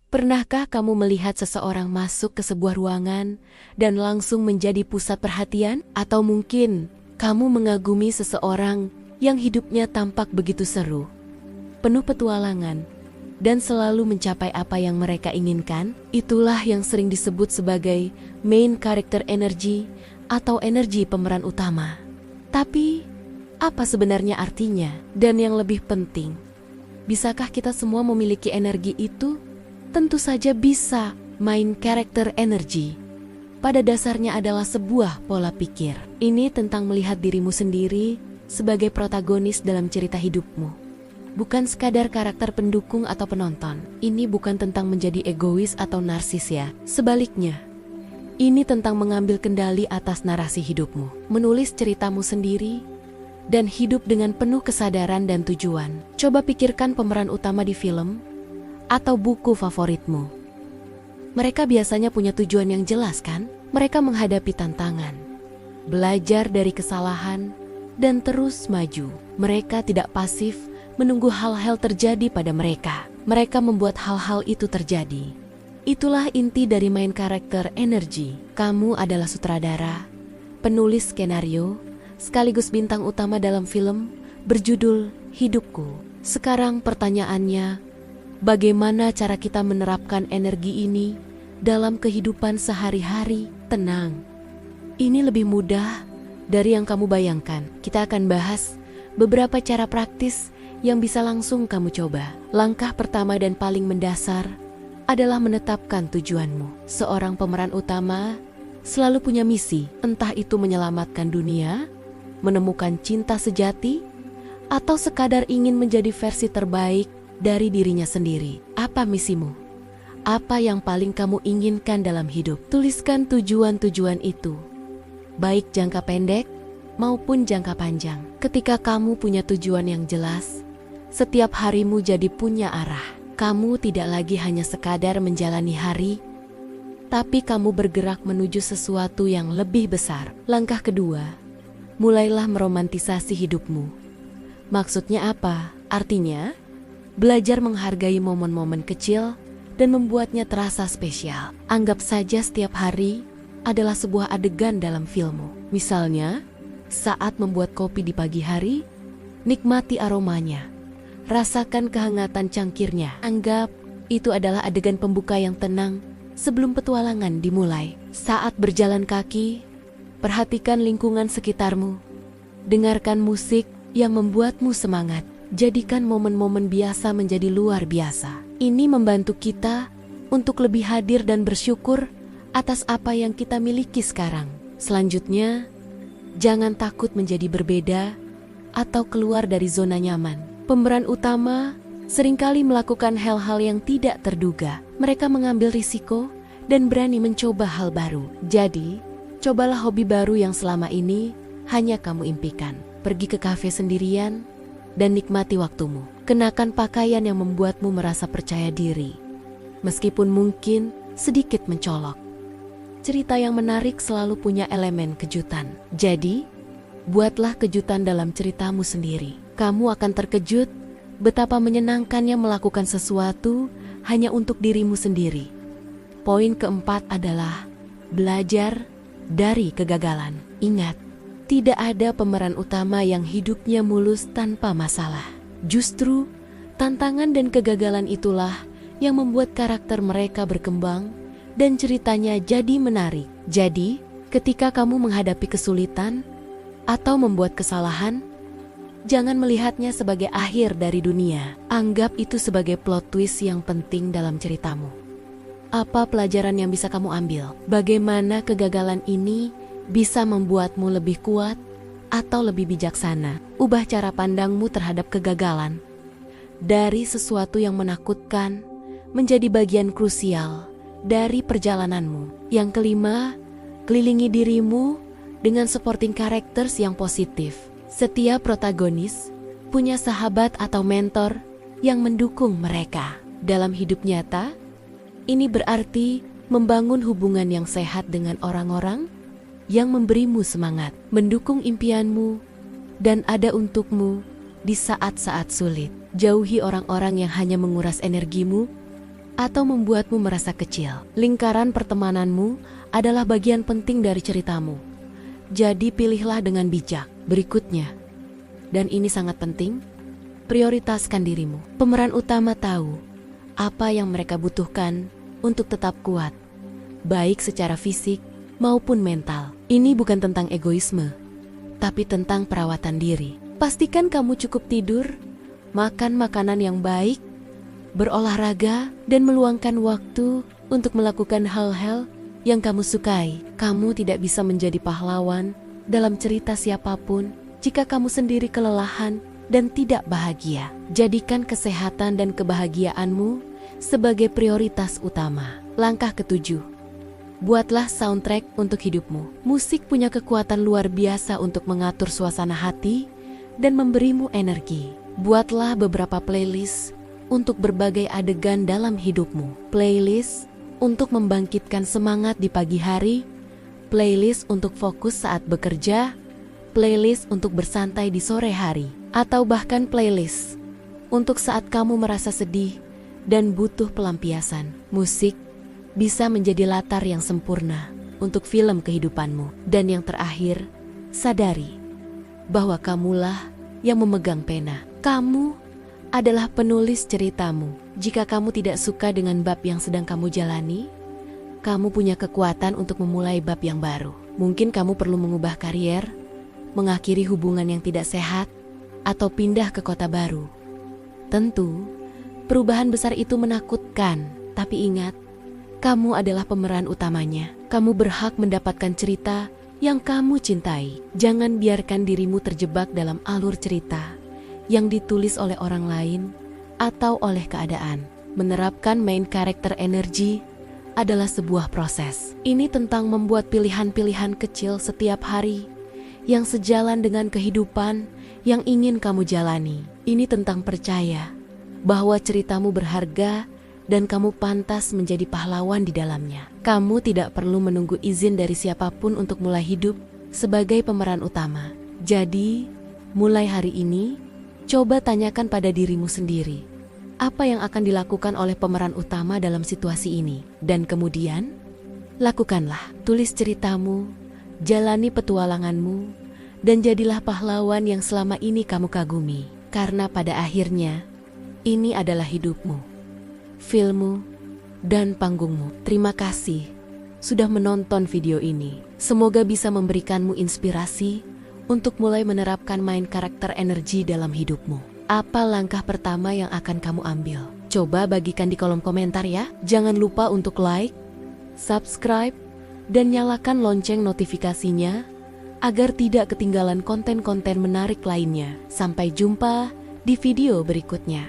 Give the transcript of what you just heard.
Pernahkah kamu melihat seseorang masuk ke sebuah ruangan dan langsung menjadi pusat perhatian? Atau mungkin kamu mengagumi seseorang yang hidupnya tampak begitu seru, penuh petualangan, dan selalu mencapai apa yang mereka inginkan? Itulah yang sering disebut sebagai main character energy atau energi pemeran utama. Tapi, apa sebenarnya artinya? Dan yang lebih penting, bisakah kita semua memiliki energi itu? Tentu saja bisa. Main character energy pada dasarnya adalah sebuah pola pikir. Ini tentang melihat dirimu sendiri sebagai protagonis dalam cerita hidupmu. Bukan sekadar karakter pendukung atau penonton. Ini bukan tentang menjadi egois atau narsis ya. Sebaliknya, ini tentang mengambil kendali atas narasi hidupmu. Menulis ceritamu sendiri dan hidup dengan penuh kesadaran dan tujuan. Coba pikirkan pemeran utama di film atau buku favoritmu. Mereka biasanya punya tujuan yang jelas kan? Mereka menghadapi tantangan, belajar dari kesalahan, dan terus maju. Mereka tidak pasif menunggu hal-hal terjadi pada mereka. Mereka membuat hal-hal itu terjadi. Itulah inti dari main karakter energi. Kamu adalah sutradara, penulis skenario, sekaligus bintang utama dalam film berjudul Hidupku. Sekarang pertanyaannya, bagaimana cara kita menerapkan energi ini dalam kehidupan sehari-hari? Tenang, ini lebih mudah dari yang kamu bayangkan. Kita akan bahas beberapa cara praktis yang bisa langsung kamu coba. Langkah pertama dan paling mendasar adalah menetapkan tujuanmu. Seorang pemeran utama selalu punya misi, entah itu menyelamatkan dunia, menemukan cinta sejati, atau sekadar ingin menjadi versi terbaik dari dirinya sendiri. Apa misimu? Apa yang paling kamu inginkan dalam hidup? Tuliskan tujuan-tujuan itu, baik jangka pendek maupun jangka panjang. Ketika kamu punya tujuan yang jelas, setiap harimu jadi punya arah. Kamu tidak lagi hanya sekadar menjalani hari, tapi kamu bergerak menuju sesuatu yang lebih besar. Langkah kedua, mulailah meromantisasi hidupmu. Maksudnya apa? Artinya, belajar menghargai momen-momen kecil dan membuatnya terasa spesial. Anggap saja setiap hari adalah sebuah adegan dalam filmmu. Misalnya, saat membuat kopi di pagi hari, nikmati aromanya. Rasakan kehangatan cangkirnya. Anggap itu adalah adegan pembuka yang tenang sebelum petualangan dimulai. Saat berjalan kaki, perhatikan lingkungan sekitarmu. Dengarkan musik yang membuatmu semangat. Jadikan momen-momen biasa menjadi luar biasa. Ini membantu kita untuk lebih hadir dan bersyukur atas apa yang kita miliki sekarang. Selanjutnya, jangan takut menjadi berbeda atau keluar dari zona nyaman. Pemeran utama seringkali melakukan hal-hal yang tidak terduga. Mereka mengambil risiko dan berani mencoba hal baru. Jadi, cobalah hobi baru yang selama ini hanya kamu impikan. Pergi ke kafe sendirian dan nikmati waktumu. Kenakan pakaian yang membuatmu merasa percaya diri, meskipun mungkin sedikit mencolok. Cerita yang menarik selalu punya elemen kejutan. Jadi, buatlah kejutan dalam ceritamu sendiri. Kamu akan terkejut betapa menyenangkannya melakukan sesuatu hanya untuk dirimu sendiri. Poin keempat adalah belajar dari kegagalan. Ingat, tidak ada pemeran utama yang hidupnya mulus tanpa masalah. Justru, tantangan dan kegagalan itulah yang membuat karakter mereka berkembang dan ceritanya jadi menarik. Jadi, ketika kamu menghadapi kesulitan atau membuat kesalahan, jangan melihatnya sebagai akhir dari dunia. Anggap itu sebagai plot twist yang penting dalam ceritamu. Apa pelajaran yang bisa kamu ambil? Bagaimana kegagalan ini bisa membuatmu lebih kuat atau lebih bijaksana? Ubah cara pandangmu terhadap kegagalan dari sesuatu yang menakutkan menjadi bagian krusial dari perjalananmu. Yang kelima, kelilingi dirimu dengan supporting characters yang positif. Setiap protagonis punya sahabat atau mentor yang mendukung mereka. Dalam hidup nyata, ini berarti membangun hubungan yang sehat dengan orang-orang yang memberimu semangat, mendukung impianmu, dan ada untukmu di saat-saat sulit. Jauhi orang-orang yang hanya menguras energimu atau membuatmu merasa kecil. Lingkaran pertemananmu adalah bagian penting dari ceritamu. Jadi pilihlah dengan bijak. Berikutnya, dan ini sangat penting, prioritaskan dirimu. Pemeran utama tahu apa yang mereka butuhkan untuk tetap kuat, baik secara fisik maupun mental. Ini bukan tentang egoisme, tapi tentang perawatan diri. Pastikan kamu cukup tidur, makan makanan yang baik, berolahraga, dan meluangkan waktu untuk melakukan hal-hal yang kamu sukai. Kamu tidak bisa menjadi pahlawan dalam cerita siapapun jika kamu sendiri kelelahan dan tidak bahagia. Jadikan kesehatan dan kebahagiaanmu sebagai prioritas utama. Langkah ketujuh, buatlah soundtrack untuk hidupmu. Musik punya kekuatan luar biasa untuk mengatur suasana hati dan memberimu energi. Buatlah beberapa playlist untuk berbagai adegan dalam hidupmu. Playlist untuk membangkitkan semangat di pagi hari, playlist untuk fokus saat bekerja, playlist untuk bersantai di sore hari, atau bahkan playlist untuk saat kamu merasa sedih dan butuh pelampiasan. Musik bisa menjadi latar yang sempurna untuk film kehidupanmu. Dan yang terakhir, sadari bahwa kamulah yang memegang pena. Kamu adalah penulis ceritamu. Jika kamu tidak suka dengan bab yang sedang kamu jalani, kamu punya kekuatan untuk memulai bab yang baru. Mungkin kamu perlu mengubah karier, mengakhiri hubungan yang tidak sehat, atau pindah ke kota baru. Tentu, perubahan besar itu menakutkan, tapi ingat, kamu adalah pemeran utamanya. Kamu berhak mendapatkan cerita yang kamu cintai. Jangan biarkan dirimu terjebak dalam alur cerita yang ditulis oleh orang lain atau oleh keadaan. Menerapkan main character energy adalah sebuah proses. Ini tentang membuat pilihan-pilihan kecil setiap hari yang sejalan dengan kehidupan yang ingin kamu jalani. Ini tentang percaya bahwa ceritamu berharga dan kamu pantas menjadi pahlawan di dalamnya. Kamu tidak perlu menunggu izin dari siapapun untuk mulai hidup sebagai pemeran utama. Jadi, mulai hari ini, coba tanyakan pada dirimu sendiri, apa yang akan dilakukan oleh pemeran utama dalam situasi ini? Dan kemudian, lakukanlah. Tulis ceritamu, jalani petualanganmu, dan jadilah pahlawan yang selama ini kamu kagumi. Karena pada akhirnya, ini adalah hidupmu, filmmu, dan panggungmu. Terima kasih sudah menonton video ini. Semoga bisa memberikanmu inspirasi untuk mulai menerapkan main karakter energi dalam hidupmu. Apa langkah pertama yang akan kamu ambil? Coba bagikan di kolom komentar ya. Jangan lupa untuk like, subscribe, dan nyalakan lonceng notifikasinya agar tidak ketinggalan konten-konten menarik lainnya. Sampai jumpa di video berikutnya.